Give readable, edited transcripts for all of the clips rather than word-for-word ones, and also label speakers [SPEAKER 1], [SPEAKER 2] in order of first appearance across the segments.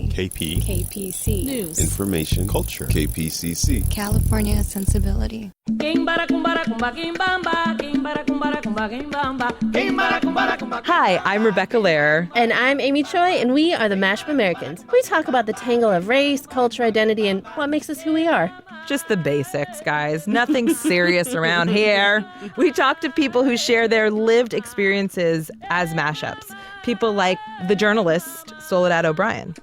[SPEAKER 1] KP.
[SPEAKER 2] KPC.
[SPEAKER 1] News. Information. Culture. KPCC.
[SPEAKER 2] California sensibility.
[SPEAKER 3] Hi, I'm Rebecca Lehrer.
[SPEAKER 4] And I'm Amy Choi, and we are the Mashup Americans. We talk about the tangle of race, culture, identity, and what makes us who we are.
[SPEAKER 3] Just the basics, guys. Nothing serious around here. We talk to people who share their lived experiences as mashups. People like the journalist Soledad O'Brien.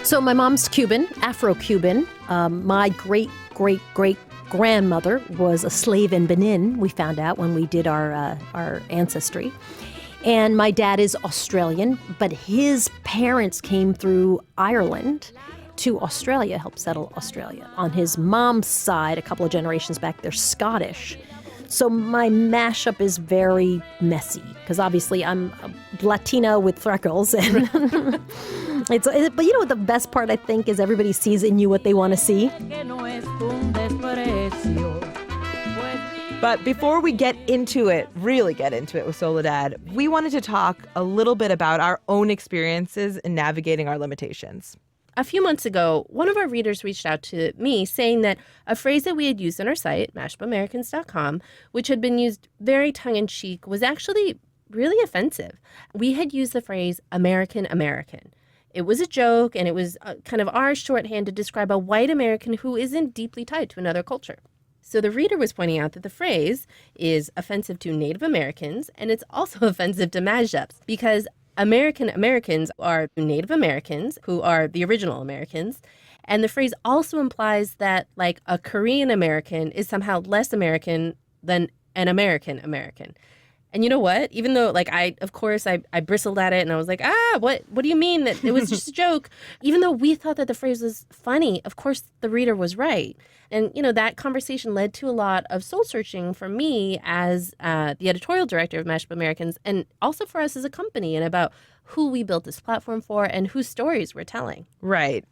[SPEAKER 5] So my mom's Cuban, Afro-Cuban. My great-great-great-grandmother was a slave in Benin, we found out when we did our ancestry. And my dad is Australian, but his parents came through Ireland to Australia, helped settle Australia. On his mom's side, a couple of generations back, they're Scottish. So my mashup is very messy, because obviously I'm a Latina with freckles. And but you know what the best part, I think, is everybody sees in you what they want to see.
[SPEAKER 3] But before we really get into it with Soledad, we wanted to talk a little bit about our own experiences in navigating our limitations.
[SPEAKER 4] A few months ago, one of our readers reached out to me saying that a phrase that we had used on our site, mashupamericans.com, which had been used very tongue-in-cheek, was actually really offensive. We had used the phrase American-American. It was a joke, and it was kind of our shorthand to describe a white American who isn't deeply tied to another culture. So the reader was pointing out that the phrase is offensive to Native Americans, and it's also offensive to mashups, because American Americans are Native Americans who are the original Americans. And the phrase also implies that, like, a Korean American is somehow less American than an American American. And you know what? Even though, like, I bristled at it and I was like, what do you mean that it was just a joke? Even though we thought that the phrase was funny, of course the reader was right. And, you know, that conversation led to a lot of soul searching for me as the editorial director of Mashup Americans, and also for us as a company, and about who we built this platform for and whose stories we're telling.
[SPEAKER 3] Right.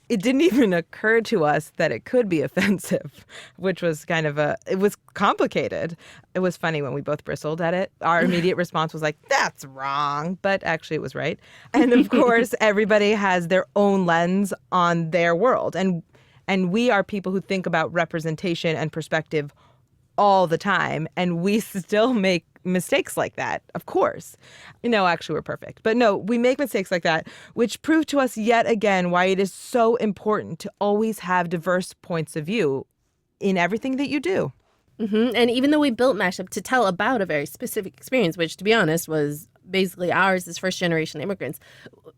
[SPEAKER 3] It didn't even occur to us that it could be offensive, which was it was complicated. It was funny when we both bristled at it. Our immediate response was like, that's wrong. But actually it was right. And of course, everybody has their own lens on their world. And we are people who think about representation and perspective all the time. And we still make mistakes like that, of course. No, actually, we're perfect. But no, we make mistakes like that, which prove to us yet again why it is so important to always have diverse points of view in everything that you do.
[SPEAKER 4] Mm-hmm. And even though we built Mashup to tell about a very specific experience, which, to be honest, was basically ours as first-generation immigrants,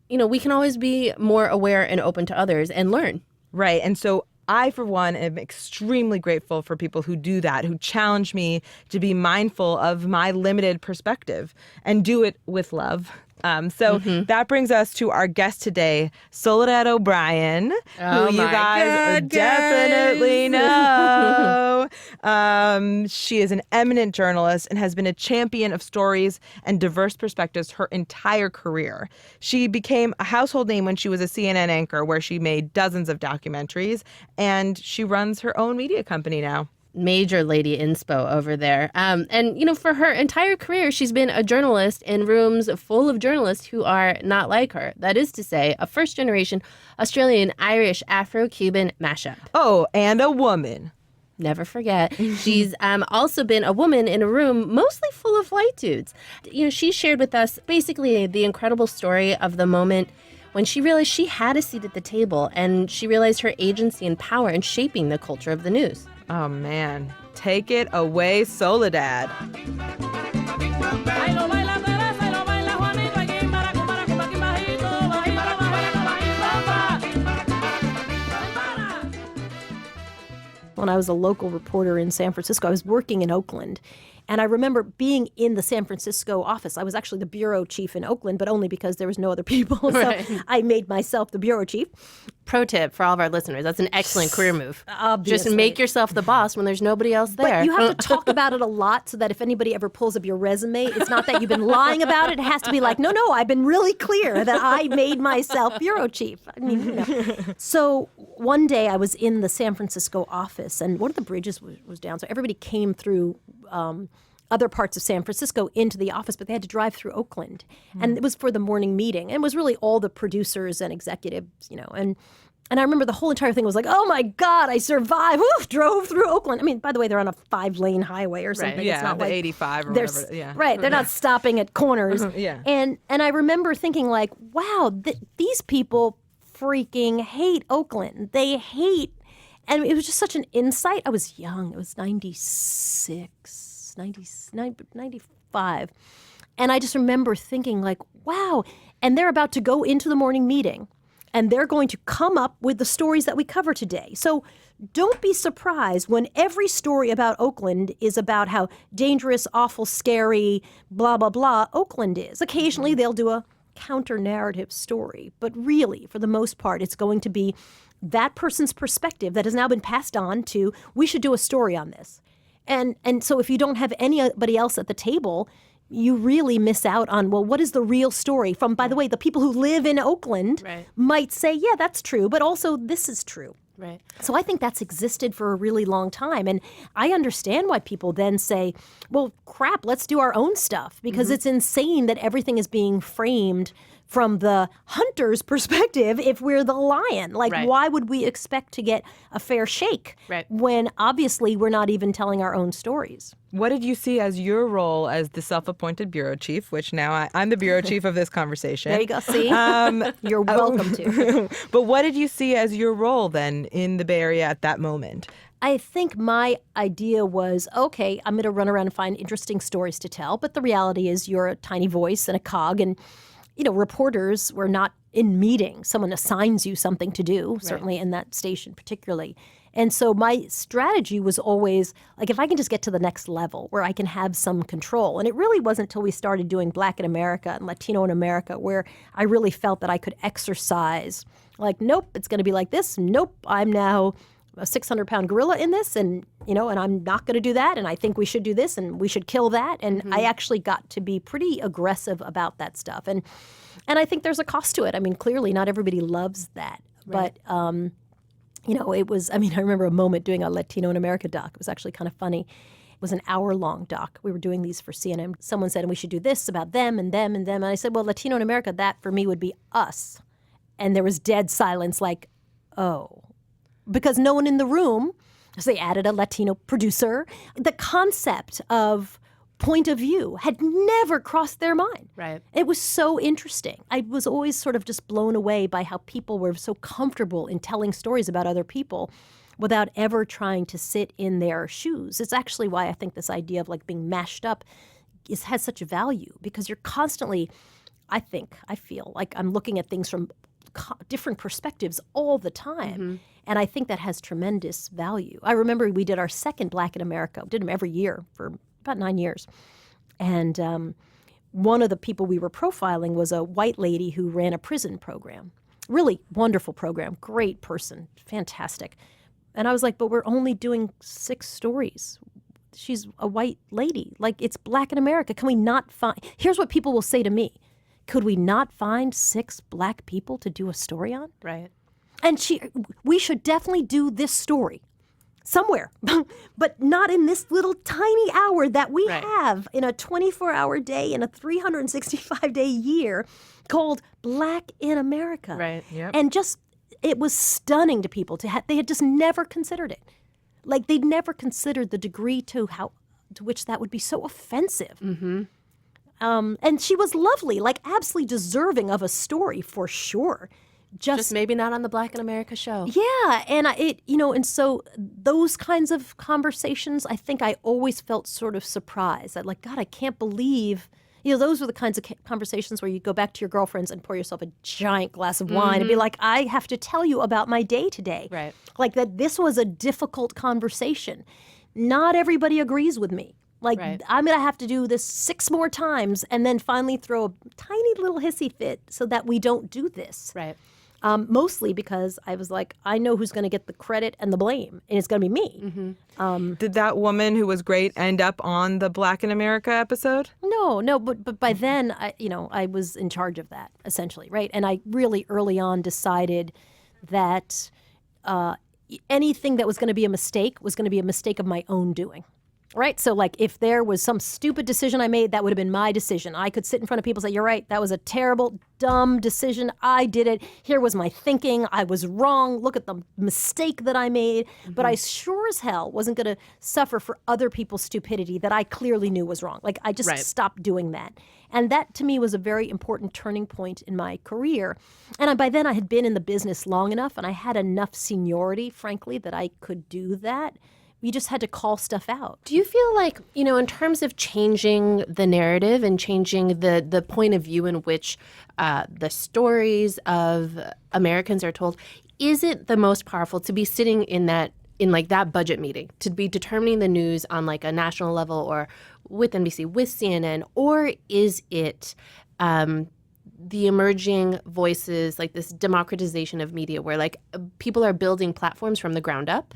[SPEAKER 4] you know, we can always be more aware and open to others and learn.
[SPEAKER 3] Right. And so I, for one, am extremely grateful for people who do that, who challenge me to be mindful of my limited perspective and do it with love. That brings us to our guest today, Soledad O'Brien, who you guys definitely know. She is an eminent journalist and has been a champion of stories and diverse perspectives her entire career. She became a household name when she was a CNN anchor, where she made dozens of documentaries, and she runs her own media company now.
[SPEAKER 4] Major lady inspo over there. And, you know, for her entire career, she's been a journalist in rooms full of journalists who are not like her. That is to say, a first-generation Australian, Irish, Afro-Cuban mashup.
[SPEAKER 3] Oh, and a woman.
[SPEAKER 4] Never forget. She's also been a woman in a room mostly full of white dudes. You know, she shared with us basically the incredible story of the moment when she realized she had a seat at the table, and she realized her agency and power in shaping the culture of the news.
[SPEAKER 3] Oh, man. Take it away, Soledad.
[SPEAKER 5] When I was a local reporter in San Francisco, I was working in Oakland. And I remember being in the San Francisco office. I was actually the bureau chief in Oakland, but only because there was no other people. So
[SPEAKER 4] Right.
[SPEAKER 5] I made myself the bureau chief.
[SPEAKER 4] Pro tip for all of our listeners, that's an excellent career move.
[SPEAKER 5] Obviously.
[SPEAKER 4] Just make yourself the boss when there's nobody else there.
[SPEAKER 5] But you have to talk about it a lot so that if anybody ever pulls up your resume, it's not that you've been lying about it. It has to be like, no, I've been really clear that I made myself bureau chief. I mean, you know. So one day I was in the San Francisco office, and one of the bridges was down. So everybody came through other parts of San Francisco into the office, but they had to drive through Oakland. And it was for the morning meeting. And it was really all the producers and executives, and I remember the whole entire thing was like, oh my God, I survived. Woo, drove through Oakland. I mean, by the way, they're on a 5-lane highway or something.
[SPEAKER 3] Right. Yeah,
[SPEAKER 5] it's not
[SPEAKER 3] the
[SPEAKER 5] like
[SPEAKER 3] 85 or
[SPEAKER 5] they're
[SPEAKER 3] whatever. Yeah.
[SPEAKER 5] Right. They're not stopping at corners.
[SPEAKER 3] Yeah.
[SPEAKER 5] And I remember thinking like, wow, these people freaking hate Oakland. They hate, and it was just such an insight. I was young. It was 95. And I just remember thinking like, wow. And they're about to go into the morning meeting. And they're going to come up with the stories that we cover today. So don't be surprised when every story about Oakland is about how dangerous, awful, scary, blah, blah, blah Oakland is. Occasionally they'll do a counter-narrative story. But really, for the most part, it's going to be that person's perspective that has now been passed on to, we should do a story on this. And so if you don't have anybody else at the table, you really miss out on, well, what is the real story from, by the way, the people who live in Oakland might say, yeah, that's true, but also this is true.
[SPEAKER 4] Right.
[SPEAKER 5] So I think that's existed for a really long time. And I understand why people then say, well, crap, let's do our own stuff, because it's insane that everything is being framed from the hunter's perspective if we're the lion. Like, why would we expect to get a fair shake when obviously we're not even telling our own stories?
[SPEAKER 3] What did you see as your role as the self-appointed bureau chief, which now I'm the bureau chief of this conversation?
[SPEAKER 5] There you go. See? You're welcome to.
[SPEAKER 3] But what did you see as your role then in the Bay Area at that moment?
[SPEAKER 5] I think my idea was, okay, I'm going to run around and find interesting stories to tell. But the reality is you're a tiny voice and a cog. And, reporters were not in meetings. Someone assigns you something to do, certainly in that station particularly. And so my strategy was always, like, if I can just get to the next level where I can have some control. And it really wasn't until we started doing Black in America and Latino in America where I really felt that I could exercise, like, nope, it's going to be like this. Nope, I'm now a 600-pound gorilla in this, and and I'm not going to do that, and I think we should do this, and we should kill that. And I actually got to be pretty aggressive about that stuff. And I think there's a cost to it. I mean, clearly not everybody loves that. But it was, I remember a moment doing a Latino in America doc. It was actually kind of funny. It was an hour-long doc. We were doing these for CNN. Someone said, and we should do this about them and them and them. And I said, well, Latino in America, that for me would be us. And there was dead silence, like, oh. Because no one in the room, so they added a Latino producer. The concept of point of view had never crossed their mind.
[SPEAKER 4] Right.
[SPEAKER 5] It was so interesting. I was always sort of just blown away by how people were so comfortable in telling stories about other people without ever trying to sit in their shoes. It's actually why I think this idea of like being mashed up has such a value, because you're constantly, I feel like I'm looking at things from different perspectives all the time. And I think that has tremendous value. I remember we did our second Black in America. We did them every year for about 9 years. And one of the people we were profiling was a white lady who ran a prison program. Really wonderful program, great person, fantastic. And I was like, but we're only doing 6 stories. She's a white lady. Like, it's Black in America. Can we not find... Here's what people will say to me. Could we not find 6 Black people to do a story on?
[SPEAKER 4] Right.
[SPEAKER 5] And we should definitely do this story somewhere, but not in this little tiny hour that we have in a 24-hour day in a 365-day year called Black in America.
[SPEAKER 4] Right.
[SPEAKER 3] Yep.
[SPEAKER 5] And it was stunning to people they had just never considered it. Like, they'd never considered the degree to which that would be so offensive. And she was lovely, like absolutely deserving of a story for sure.
[SPEAKER 4] Just maybe not on the Black in America show.
[SPEAKER 5] Yeah, and and so those kinds of conversations, I think I always felt sort of surprised. I'd like, God, I can't believe, those were the kinds of conversations where you go back to your girlfriends and pour yourself a giant glass of wine and be like, I have to tell you about my day today.
[SPEAKER 4] Right.
[SPEAKER 5] Like that this was a difficult conversation. Not everybody agrees with me. Like, I'm going to have to do this 6 more times and then finally throw a tiny little hissy fit so that we don't do this.
[SPEAKER 4] Right.
[SPEAKER 5] Mostly because I was like, I know who's going to get the credit and the blame, and it's going to be me.
[SPEAKER 3] Did that woman who was great end up on the Black in America episode?
[SPEAKER 5] No, but by then, I was in charge of that, essentially, right? And I really early on decided that anything that was going to be a mistake was going to be a mistake of my own doing. Right? So like if there was some stupid decision I made, that would have been my decision. I could sit in front of people and say, you're right, that was a terrible, dumb decision. I did it. Here was my thinking. I was wrong. Look at the mistake that I made. But I sure as hell wasn't going to suffer for other people's stupidity that I clearly knew was wrong. Like I just stopped doing that. And that to me was a very important turning point in my career. And by then I had been in the business long enough and I had enough seniority, frankly, that I could do that. We just had to call stuff out.
[SPEAKER 4] Do you feel like, in terms of changing the narrative and changing the point of view in which the stories of Americans are told, is it the most powerful to be sitting in that budget meeting, to be determining the news on like a national level or with NBC, with CNN, or is it the emerging voices, like this democratization of media where like people are building platforms from the ground up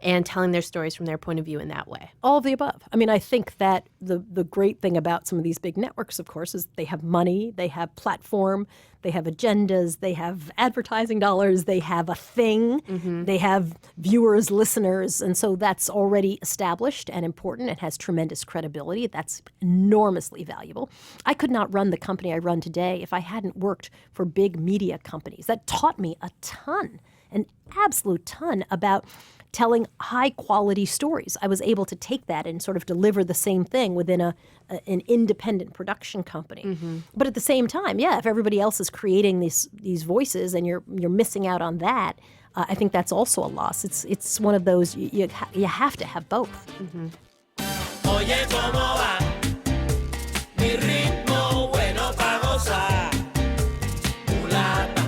[SPEAKER 4] and telling their stories from their point of view in that way?
[SPEAKER 5] All of the above. I mean, I think that the great thing about some of these big networks, of course, is they have money, they have platform, they have agendas, they have advertising dollars, they have a thing, they have viewers, listeners, and so that's already established and important. It has tremendous credibility. That's enormously valuable. I could not run the company I run today if I hadn't worked for big media companies. That taught me a ton, an absolute ton about telling high-quality stories. I was able to take that and sort of deliver the same thing within an independent production company. But at the same time, if everybody else is creating these voices and you're missing out on that, I think that's also a loss. It's one of those, you have to have both.
[SPEAKER 6] Oye, ¿cómo va? Mi ritmo bueno pa' gozar. Mulata.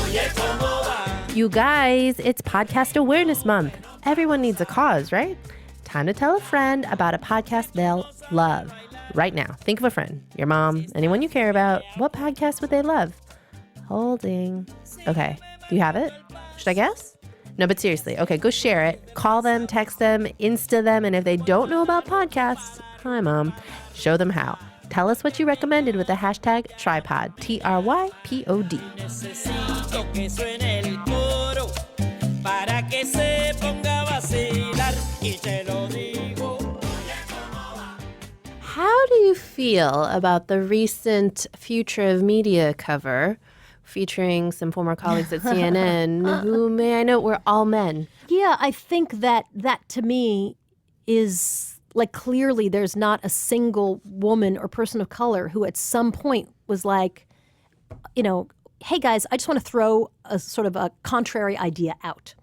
[SPEAKER 6] Oye, ¿cómo va?
[SPEAKER 4] You guys, it's Podcast Awareness Month. Everyone needs a cause, right? Time to tell a friend about a podcast they'll love. Right now, think of a friend, your mom, anyone you care about. What podcast would they love? Holding. Okay, do you have it? Should I guess? No, but seriously, okay, go share it. Call them, text them, Insta them, and if they don't know about podcasts, hi, Mom, show them how. Tell us what you recommended with the hashtag Trypod, TRYPOD.
[SPEAKER 6] Necesito que suene el coro para que se ponga a vacilar y te lo digo.
[SPEAKER 4] How do you feel about the recent Future of Media cover featuring some former colleagues at CNN who, may I note, were all men?
[SPEAKER 5] Yeah, I think that to me is like clearly there's not a single woman or person of color who at some point was like, hey guys, I just want to throw a sort of a contrary idea out.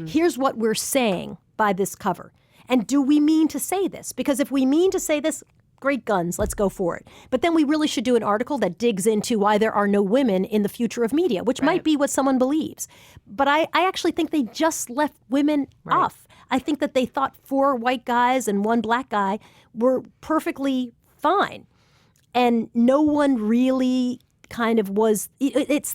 [SPEAKER 5] Here's what we're saying by this cover. And do we mean to say this? Because if we mean to say this, great guns, let's go for it. But then we really should do an article that digs into why there are no women in the future of media, which might be what someone believes. But I actually think they just left women off. I think that they thought 4 white guys and 1 black guy were perfectly fine. And no one really kind of was,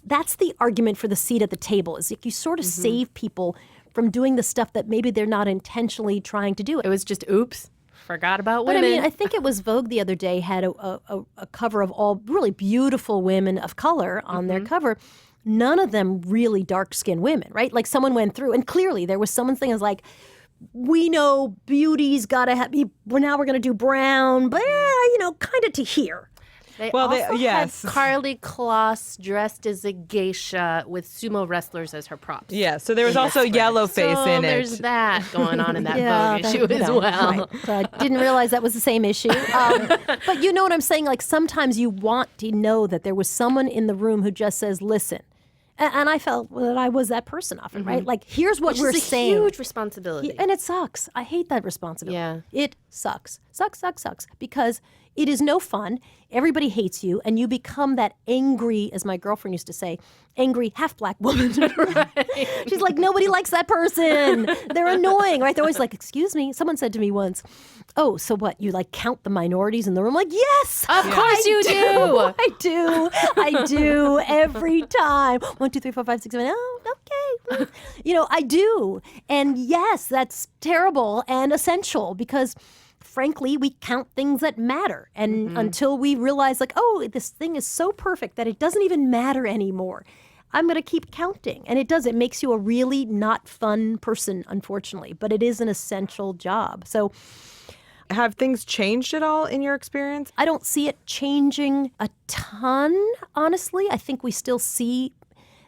[SPEAKER 5] that's the argument for the seat at the table, is like you sort of save people from doing the stuff that maybe they're not intentionally trying to do.
[SPEAKER 4] It was just, oops, forgot about women.
[SPEAKER 5] But I mean, I think it was Vogue the other day had a cover of all really beautiful women of color on their cover. None of them really dark-skinned women, right? Like someone went through, and clearly there was someone saying, like, we know beauty's got to be, well, now we're going to do brown, but, kind of to here.
[SPEAKER 4] They had Carly Kloss dressed as a geisha with sumo wrestlers as her props.
[SPEAKER 3] Yeah, so there was also yellow face in it.
[SPEAKER 4] There's that going on in that Vogue issue as well.
[SPEAKER 5] Right. So I didn't realize that was the same issue. But you know what I'm saying? Like sometimes you want to know that there was someone in the room who just says, listen. And I felt that I was that person often, right? Like, here's what we're saying.
[SPEAKER 4] It's a huge responsibility.
[SPEAKER 5] And it sucks. I hate that responsibility.
[SPEAKER 4] Yeah.
[SPEAKER 5] It sucks. Sucks. Because it is no fun. Everybody hates you. And you become that angry, as my girlfriend used to say, angry half-black woman. She's like, nobody likes that person. They're annoying, right? They're always like, excuse me. Someone said to me once, oh, so what? You like count the minorities in the room? I'm like, yes.
[SPEAKER 4] Of course you do.
[SPEAKER 5] I do every time. 1, 2, 3, 4, 5, 6, 7. Oh, okay. I do. And yes, that's terrible and essential because frankly, we count things that matter. And until we realize like, oh, this thing is so perfect that it doesn't even matter anymore. I'm going to keep counting. And it does. It makes you a really not fun person, unfortunately. But it is an essential job. So
[SPEAKER 3] Have things changed at all in your experience?
[SPEAKER 5] I don't see it changing a ton, honestly. I think we still see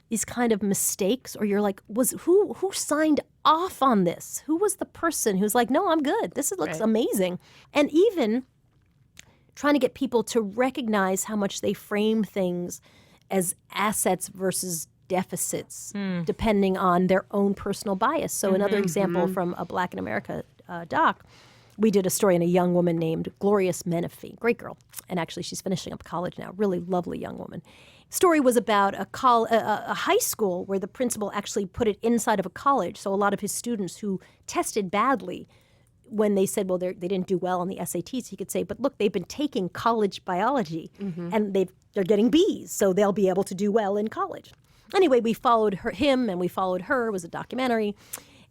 [SPEAKER 5] these kind of mistakes, or you're like, who signed off on this? Who was the person who's like, no, I'm good. Looks amazing. And even trying to get people to recognize how much they frame things as assets versus deficits, depending on their own personal bias. So another example from a Black in America doc, we did a story on a young woman named Glorious Menifee, great girl. And actually she's finishing up college now, really lovely young woman. Story was about a high school where the principal actually put it inside of a college. So a lot of his students who tested badly, when they said, well, they didn't do well on the SATs, he could say, but look, they've been taking college biology and they're getting Bs, so they'll be able to do well in college. Anyway, we followed him and we followed her. It was a documentary.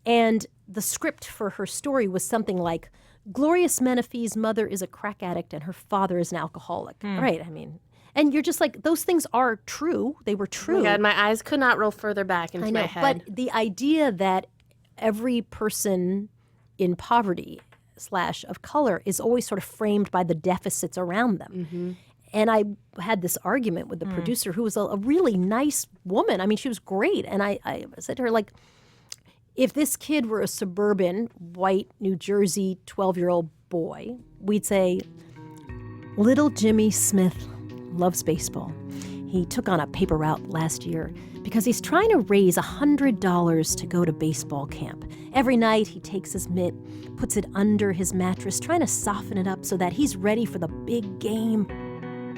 [SPEAKER 5] And the script for her story was something like, Glorious Menifee's mother is a crack addict and her father is an alcoholic. Right, I mean... And you're just like, those things are true. They were true.
[SPEAKER 4] Oh my God, my eyes could not roll further back into my head.
[SPEAKER 5] But the idea that every person in poverty / of color is always sort of framed by the deficits around them. And I had this argument with the producer, who was a really nice woman. I mean, she was great. And I said to her, like, if this kid were a suburban, white, New Jersey 12-year-old boy, we'd say, little Jimmy Smith loves baseball. He took on a paper route last year because he's trying to raise $100 to go to baseball camp. Every night he takes his mitt, puts it under his mattress, trying to soften it up so that he's ready for the big game.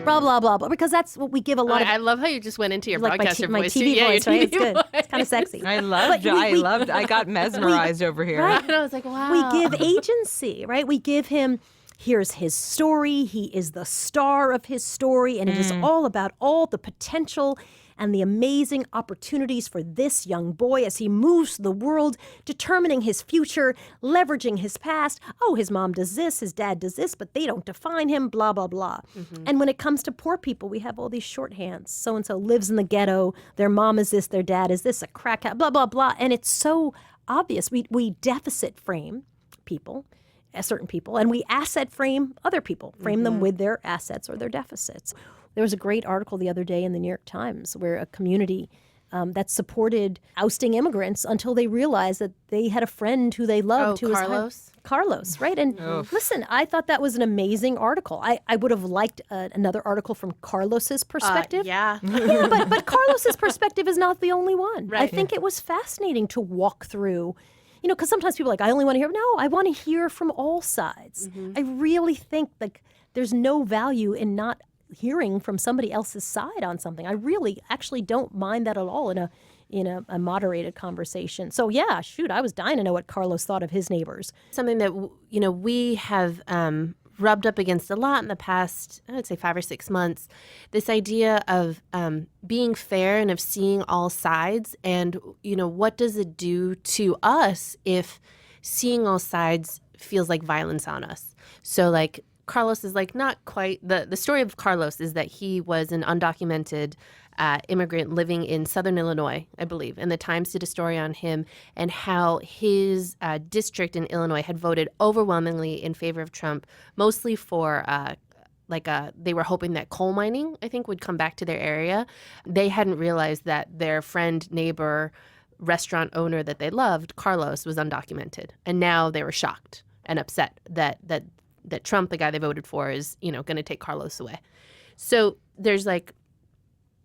[SPEAKER 5] Blah, blah, blah, blah. Because that's what we give a lot of...
[SPEAKER 4] I love how you just went into your
[SPEAKER 5] like
[SPEAKER 4] broadcaster
[SPEAKER 5] my
[SPEAKER 4] voice.
[SPEAKER 5] TV voice, right?
[SPEAKER 4] TV
[SPEAKER 5] It's good.
[SPEAKER 4] voice.
[SPEAKER 5] It's kind of sexy.
[SPEAKER 3] I got mesmerized over here.
[SPEAKER 5] Right?
[SPEAKER 4] And I was like, wow.
[SPEAKER 5] We give agency, right? We give him, here's his story. He is the star of his story. And it is all about all the potential and the amazing opportunities for this young boy as he moves through the world, determining his future, leveraging his past. Oh, his mom does this, his dad does this, but they don't define him, blah, blah, blah. And when it comes to poor people, we have all these shorthands. So-and-so lives in the ghetto, their mom is this, their dad is this, a crackhead, blah, blah, blah. And it's so obvious. We deficit frame people, certain people, and we asset frame other people, frame them with their assets or their deficits. There was a great article the other day in the New York Times where a community that supported ousting immigrants until they realized that they had a friend who they loved. Who
[SPEAKER 4] Carlos?
[SPEAKER 5] was Carlos, right? And listen, I thought that was an amazing article. I would have liked another article from Carlos's perspective.
[SPEAKER 4] Yeah,
[SPEAKER 5] but Carlos's perspective is not the only one.
[SPEAKER 4] Right.
[SPEAKER 5] I think it was fascinating to walk through, you know, because sometimes people are like, I only want to hear. No, I want to hear from all sides. I really think like there's no value in not hearing from somebody else's side on something. I really actually don't mind that at all in a moderated conversation. So yeah, shoot, I was dying to know what Carlos thought of his neighbors.
[SPEAKER 4] something that we have rubbed up against a lot in the past, I would say 5 or 6 months. This idea of being fair and of seeing all sides, and what does it do to us if seeing all sides feels like violence on us? So like, Carlos is like not quite the story of Carlos is that he was an undocumented immigrant living in Southern Illinois, I believe. And the Times did a story on him and how his district in Illinois had voted overwhelmingly in favor of Trump, mostly for they were hoping that coal mining, I think, would come back to their area. They hadn't realized that their friend, neighbor, restaurant owner that they loved, Carlos, was undocumented. And now they were shocked and upset that Trump, the guy they voted for, is, going to take Carlos away. So there's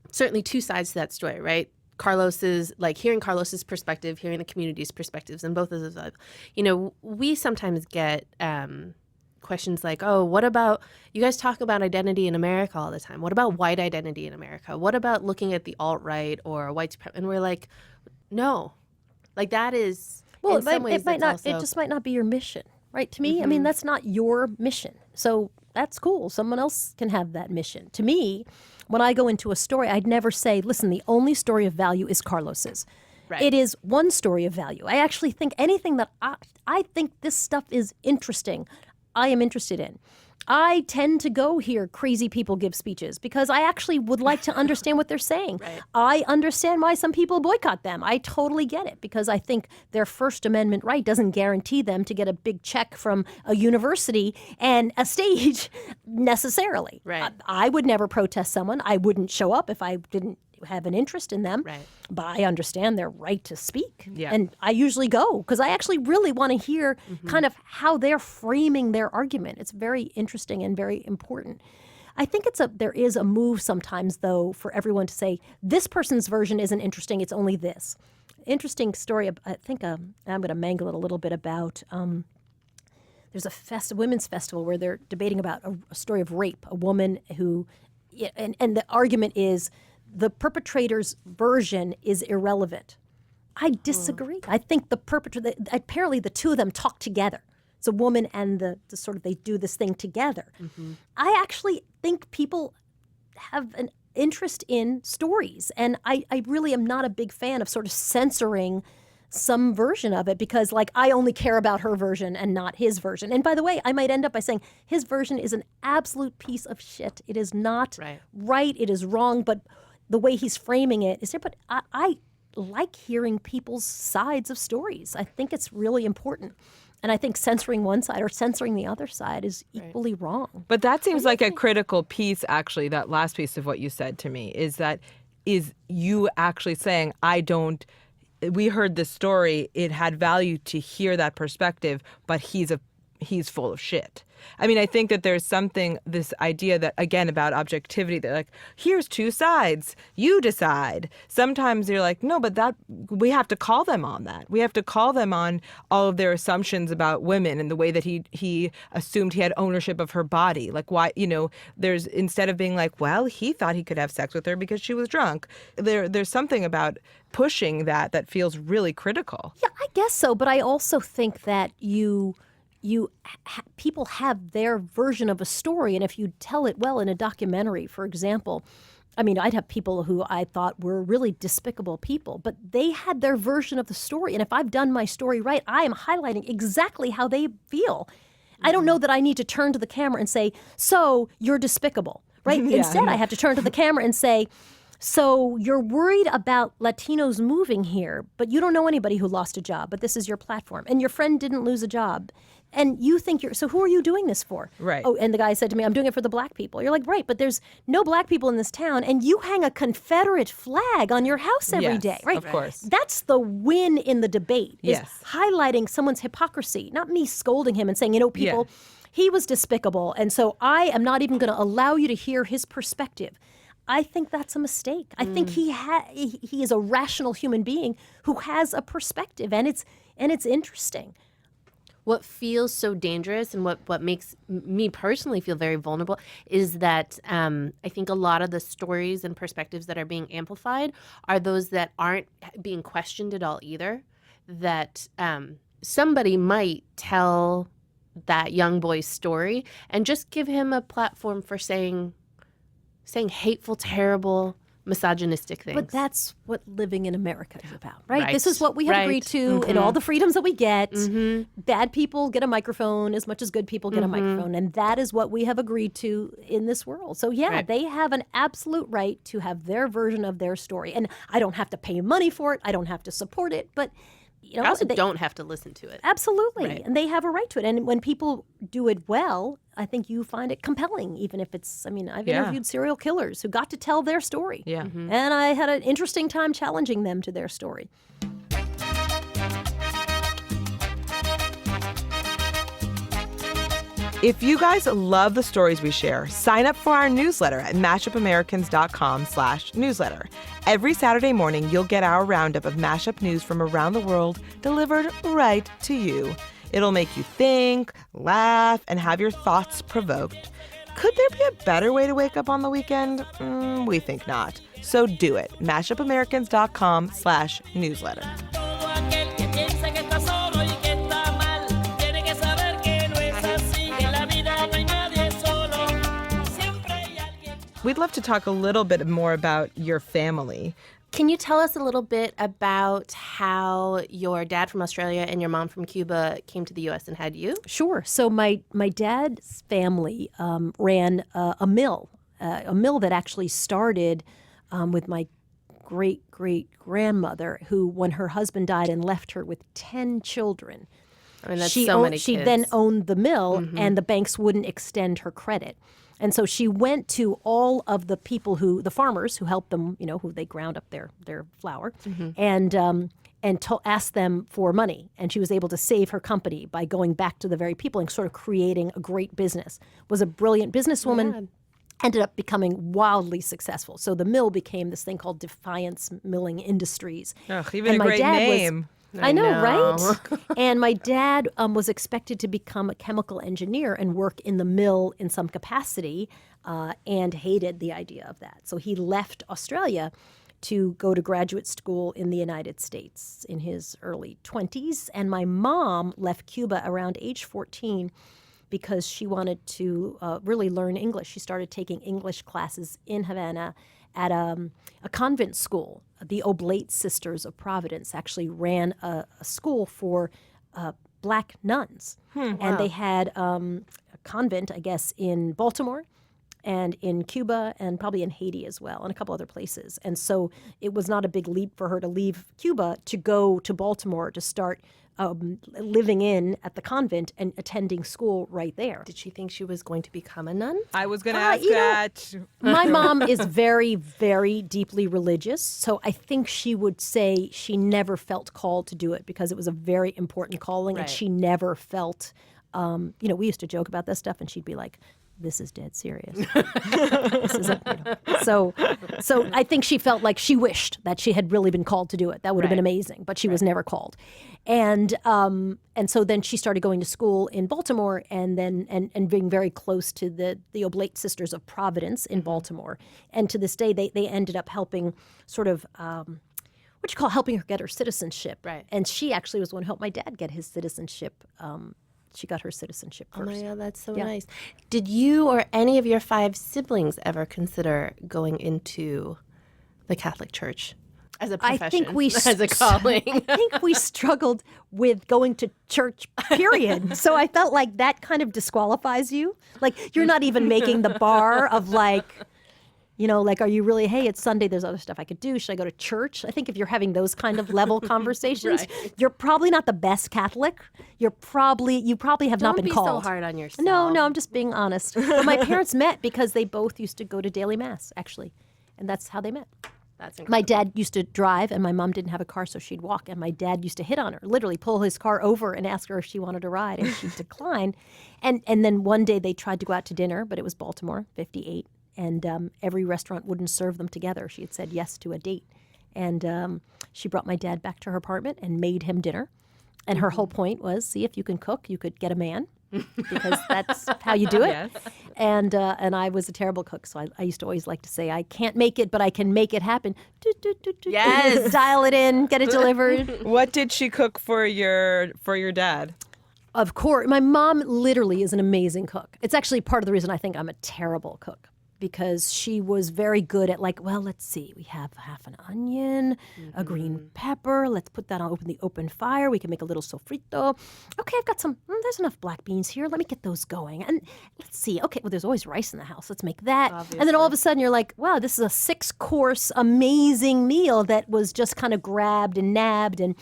[SPEAKER 4] certainly two sides to that story, right? Carlos's, hearing Carlos's perspective, hearing the community's perspectives, and both of those, we sometimes get questions like, oh, what about, you guys talk about identity in America all the time. What about white identity in America? What about looking at the alt-right or white supremacy? And we're like, no, that is, well, in some ways,
[SPEAKER 5] it just might not be your mission. Right? To me, I mean, that's not your mission. So that's cool. Someone else can have that mission. To me, when I go into a story, I'd never say, listen, the only story of value is Carlos's. Right. It is one story of value. I actually think anything that I think this stuff is interesting, I am interested in. I tend to go hear crazy people give speeches because I actually would like to understand what they're saying.
[SPEAKER 4] Right.
[SPEAKER 5] I understand why some people boycott them. I totally get it because I think their First Amendment right doesn't guarantee them to get a big check from a university and a stage necessarily.
[SPEAKER 4] Right.
[SPEAKER 5] I would never protest someone. I wouldn't show up if I didn't have an interest in them.
[SPEAKER 4] Right.
[SPEAKER 5] But I understand their right to speak.
[SPEAKER 3] Yeah.
[SPEAKER 5] And I usually go because I actually really want to hear kind of how they're framing their argument. It's very interesting and very important. I think there is a move sometimes, though, for everyone to say, this person's version isn't interesting, it's only this. Interesting story, I think I'm going to mangle it a little bit about, there's a women's festival where they're debating about a story of rape, a woman who, and the argument is, the perpetrator's version is irrelevant. I disagree. I think the perpetrator, apparently the two of them talk together. It's a woman and the sort of, they do this thing together. I actually think people have an interest in stories. And I really am not a big fan of sort of censoring some version of it because, like, I only care about her version and not his version. And by the way, I might end up by saying his version is an absolute piece of shit. It is not right. It is wrong. But the way he's framing it is there. But I like hearing people's sides of stories. I think it's really important. And I think censoring one side or censoring the other side is equally wrong.
[SPEAKER 3] But that seems like a critical piece, actually, that last piece of what you said to me, is you actually saying, we heard this story, it had value to hear that perspective, but he's full of shit. I mean, I think that there's this idea that, again, about objectivity, that like, here's two sides, you decide. Sometimes you're like, no, but we have to call them on that. We have to call them on all of their assumptions about women and the way that he assumed he had ownership of her body. Like, why, there's, instead of being like, well, he thought he could have sex with her because she was drunk. There's something about pushing that feels really critical.
[SPEAKER 5] Yeah, I guess so. But I also think that people have their version of a story, and if you tell it well in a documentary, for example, I mean, I'd have people who I thought were really despicable people, but they had their version of the story, and if I've done my story right, I am highlighting exactly how they feel. I don't know that I need to turn to the camera and say, so you're despicable, right? Instead, I have to turn to the camera and say, so you're worried about Latinos moving here, but you don't know anybody who lost a job, but this is your platform, and your friend didn't lose a job. And you think so who are you doing this for?
[SPEAKER 3] Right.
[SPEAKER 5] Oh, and the guy said to me, I'm doing it for the black people. You're like, right, but there's no black people in this town, and you hang a Confederate flag on your house every day, right?
[SPEAKER 3] Of course.
[SPEAKER 5] That's the win in the debate, is highlighting someone's hypocrisy, not me scolding him and saying, people, he was despicable, and so I am not even going to allow you to hear his perspective. I think that's a mistake. I think he is a rational human being who has a perspective, and it's interesting.
[SPEAKER 4] What feels so dangerous and what makes me personally feel very vulnerable is that I think a lot of the stories and perspectives that are being amplified are those that aren't being questioned at all either. That somebody might tell that young boy's story and just give him a platform for saying hateful, terrible, misogynistic things.
[SPEAKER 5] But that's what living in America is about, right?
[SPEAKER 4] Right.
[SPEAKER 5] This is what we have agreed to and all the freedoms that we get. Bad people get a microphone as much as good people get a microphone. And that is what we have agreed to in this world. So they have an absolute right to have their version of their story. And I don't have to pay money for it. I don't have to support it. But
[SPEAKER 4] I also don't have to listen to it.
[SPEAKER 5] Absolutely.
[SPEAKER 4] Right.
[SPEAKER 5] And they have a right to it. And when people do it well, I think you find it compelling, even if it's, I've interviewed serial killers who got to tell their story. Yeah. And I had an interesting time challenging them to their story.
[SPEAKER 3] If you guys love the stories we share, sign up for our newsletter at mashupamericans.com/newsletter. Every Saturday morning, you'll get our roundup of mashup news from around the world delivered right to you. It'll make you think, laugh, and have your thoughts provoked. Could there be a better way to wake up on the weekend? We think not. So do it. mashupamericans.com/newsletter.
[SPEAKER 6] Todo aquel que piensa que está solo y que está mal, tiene que saber que no es así, que en la vida no hay nadie solo, siempre hay alguien.
[SPEAKER 3] We'd love to talk a little bit more about your family.
[SPEAKER 4] Can you tell us a little bit about how your dad from Australia and your mom from Cuba came to the U.S. and had you?
[SPEAKER 5] Sure. So my dad's family ran a mill that actually started with my great-great-grandmother, who, when her husband died and left her with 10 children,
[SPEAKER 4] I mean, that's so many kids.
[SPEAKER 5] She then owned the mill, and the banks wouldn't extend her credit. And so she went to all of the people the farmers who helped them, who they ground up their flour, and asked them for money. And she was able to save her company by going back to the very people and sort of creating a great business. Was a brilliant businesswoman.
[SPEAKER 4] Yeah.
[SPEAKER 5] Ended up becoming wildly successful. So the mill became this thing called Defiance Milling Industries.
[SPEAKER 3] Ugh, even a great name.
[SPEAKER 5] I know, right? And my dad was expected to become a chemical engineer and work in the mill in some capacity, and hated the idea of that. So he left Australia to go to graduate school in the United States in his early 20s. And my mom left Cuba around age 14 because she wanted to really learn English. She started taking English classes in Havana at a convent school. The Oblate Sisters of Providence actually ran a school for black nuns. And they had a convent, I guess, in Baltimore and in Cuba and probably in Haiti as well, and a couple other places. And so it was not a big leap for her to leave Cuba to go to Baltimore to start living in at the convent and attending school right there.
[SPEAKER 4] Did she think she was going to become a nun?
[SPEAKER 3] I was going to ask that.
[SPEAKER 5] My mom is very, very deeply religious, so I think she would say she never felt called to do it because it was a very important calling, and she never felt, we used to joke about this stuff, and she'd be like, this is dead serious. This is So I think she felt like she wished that she had really been called to do it. That would have been amazing, but she was never called. And so then she started going to school in Baltimore, and being very close to the Oblate Sisters of Providence in Baltimore. And to this day, they ended up helping sort of helping her get her citizenship.
[SPEAKER 4] Right.
[SPEAKER 5] And she actually was the one who helped my dad get his citizenship. She got her citizenship first.
[SPEAKER 4] Oh my God, that's so nice. Did you or any of your 5 siblings ever consider going into the Catholic Church as a profession?
[SPEAKER 5] I think we
[SPEAKER 4] as a calling.
[SPEAKER 5] I think we struggled with going to church, period. So I felt like that kind of disqualifies you. Like, you're not even making the bar of are you really, hey, it's Sunday, there's other stuff I could do. Should I go to church? I think if you're having those kind of level conversations, you're probably not the best Catholic. You probably have not been called.
[SPEAKER 4] Don't be so hard on yourself.
[SPEAKER 5] No, I'm just being honest. But my parents met because they both used to go to daily mass, actually. And that's how they met.
[SPEAKER 4] That's incredible.
[SPEAKER 5] My dad used to drive, and my mom didn't have a car, so she'd walk. And my dad used to hit on her, literally pull his car over and ask her if she wanted to ride, and she'd decline. And then one day they tried to go out to dinner, but it was Baltimore, 58. And every restaurant wouldn't serve them together. She had said yes to a date. And she brought my dad back to her apartment and made him dinner. And her whole point was, see, if you can cook, you could get a man, because that's how you do it.
[SPEAKER 3] Yes.
[SPEAKER 5] And I was a terrible cook, so I used to always like to say, I can't make it, but I can make it happen.
[SPEAKER 4] Yes.
[SPEAKER 5] Dial it in, get it delivered.
[SPEAKER 3] What did she cook for your dad?
[SPEAKER 5] Of course. My mom literally is an amazing cook. It's actually part of the reason I think I'm a terrible cook, because she was very good at let's see, we have half an onion, a green pepper, let's put that on the open fire, we can make a little sofrito. Okay, I've got there's enough black beans here, let me get those going. And let's see, okay, well, there's always rice in the house, let's make that. Obviously. And then all of a sudden you're like, wow, this is a 6-course amazing meal that was just kind of grabbed and nabbed. And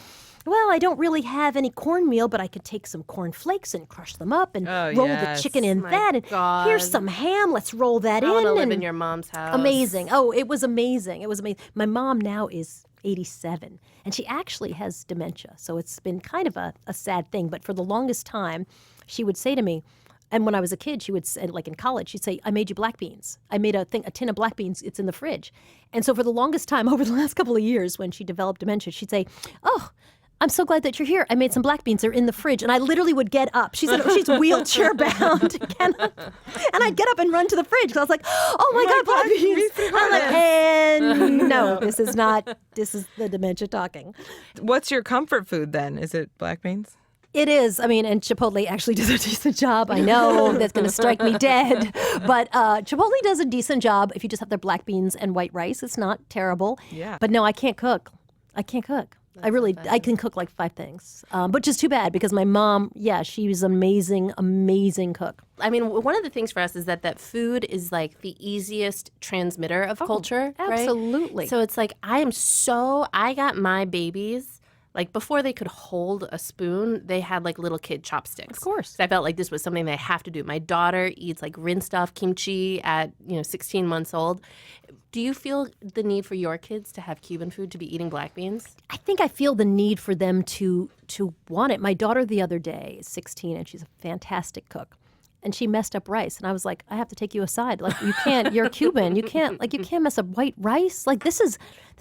[SPEAKER 5] well, I don't really have any cornmeal, but I could take some corn flakes and crush them up and roll the chicken in that. And here's some ham. Let's roll that in.
[SPEAKER 4] I want to live in your mom's house.
[SPEAKER 5] Amazing. Oh, it was amazing. It was amazing. My mom now is 87, and she actually has dementia. So it's been kind of a sad thing. But for the longest time, she would say to me, and when I was a kid, she would say, like in college, she'd say, I made you black beans. I made a tin of black beans. It's in the fridge. And so for the longest time, over the last couple of years, when she developed dementia, she'd say, oh, I'm so glad that you're here. I made some black beans. They're in the fridge. And I literally would get up. She's wheelchair bound. And I'd get up and run to the fridge because I was like, oh my God, black beans. I'm like, and no, this is the dementia talking.
[SPEAKER 3] What's your comfort food then? Is it black beans?
[SPEAKER 5] It is. I mean, and Chipotle actually does a decent job. I know that's going to strike me dead. But Chipotle does a decent job if you just have their black beans and white rice. It's not terrible.
[SPEAKER 3] Yeah.
[SPEAKER 5] But no, I can't cook. I can cook like 5 things. Which is too bad because my mom, she was an amazing, amazing cook.
[SPEAKER 4] I mean, one of the things for us is that food is like the easiest transmitter of culture, right?
[SPEAKER 5] Absolutely.
[SPEAKER 4] So it's like, I got my babies, like before they could hold a spoon, they had like little kid chopsticks.
[SPEAKER 5] Of course.
[SPEAKER 4] So I felt like this was something they have to do. My daughter eats like rinsed off kimchi at 16 months old. Do you feel the need for your kids to have Cuban food, to be eating black beans?
[SPEAKER 5] I think I feel the need for them to want it. My daughter the other day is 16 and she's a fantastic cook. And she messed up rice. And I was like, I have to take you aside. Like, you can't, you're Cuban. You can't mess up white rice. Like, this is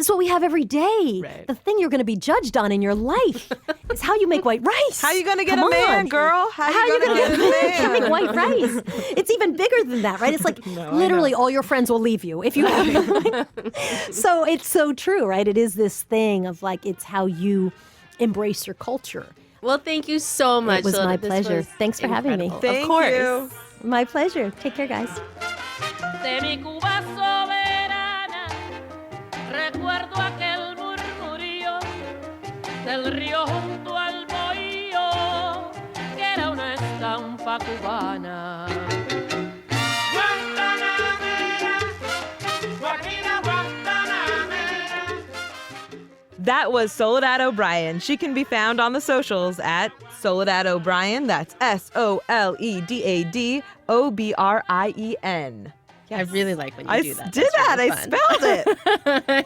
[SPEAKER 5] what we have every day.
[SPEAKER 4] Right.
[SPEAKER 5] The thing you're going to be judged on in your life is how you make white rice.
[SPEAKER 3] How you going to get
[SPEAKER 5] Come
[SPEAKER 3] a man,
[SPEAKER 5] on.
[SPEAKER 3] girl? How you going to get a
[SPEAKER 5] You
[SPEAKER 3] man?
[SPEAKER 5] make white rice. It's even bigger than that, right? It's like literally all your friends will leave you if you have it. So it's so true, right? It is this thing of like, it's how you embrace your culture.
[SPEAKER 4] Well, thank you so much.
[SPEAKER 5] It was
[SPEAKER 4] Soledad.
[SPEAKER 5] my
[SPEAKER 4] This
[SPEAKER 5] pleasure.
[SPEAKER 4] was
[SPEAKER 5] Thanks for having me.
[SPEAKER 4] incredible.
[SPEAKER 3] Thank
[SPEAKER 4] of course.
[SPEAKER 3] you.
[SPEAKER 5] My pleasure. Take care, guys.
[SPEAKER 6] De mi Cuba soberana, recuerdo aquel murmurio del río junto al bohío, que era una estampa cubana. Guantanamera, Guajira Guantanamera.
[SPEAKER 3] That was Soledad O'Brien. She can be found on the socials at Soledad O'Brien. That's SOLEDAD OBRIEN.
[SPEAKER 4] I really like when you do that.
[SPEAKER 3] Did
[SPEAKER 4] That's
[SPEAKER 3] that.
[SPEAKER 4] really
[SPEAKER 3] I
[SPEAKER 4] fun.
[SPEAKER 3] spelled it.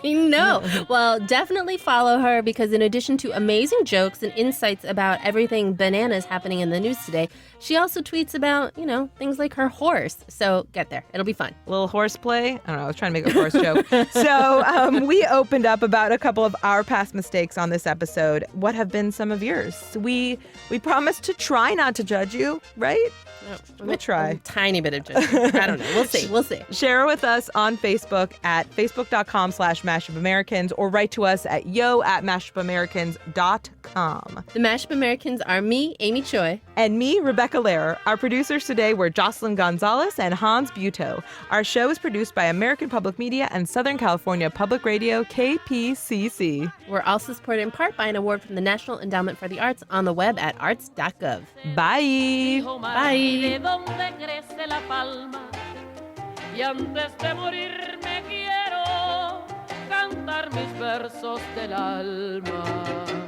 [SPEAKER 4] I know. Well, definitely follow her because in addition to amazing jokes and insights about everything bananas happening in the news today, she also tweets about, things like her horse. So get there. It'll be fun.
[SPEAKER 3] Little horseplay. I don't know. I was trying to make a horse joke. So we opened up about a couple of our past mistakes on this episode. What have been some of yours? We promised to try not to judge you, right? We'll try.
[SPEAKER 4] A tiny bit of judgment. I don't know. We'll see. We'll see.
[SPEAKER 3] Share with us on Facebook at facebook.com/mashupamericans or write to us at yo@mashupamericans.com.
[SPEAKER 4] The Mashup Americans are me, Amy Choi.
[SPEAKER 3] And me, Rebecca Lehrer. Our producers today were Jocelyn Gonzalez and Hans Butow. Our show is produced by American Public Media and Southern California Public Radio, KPCC.
[SPEAKER 4] We're also supported in part by an award from the National Endowment for the Arts on the web at arts.gov.
[SPEAKER 3] Bye.
[SPEAKER 4] Bye.
[SPEAKER 6] De donde crece la palma y antes de morir me quiero cantar mis versos del alma.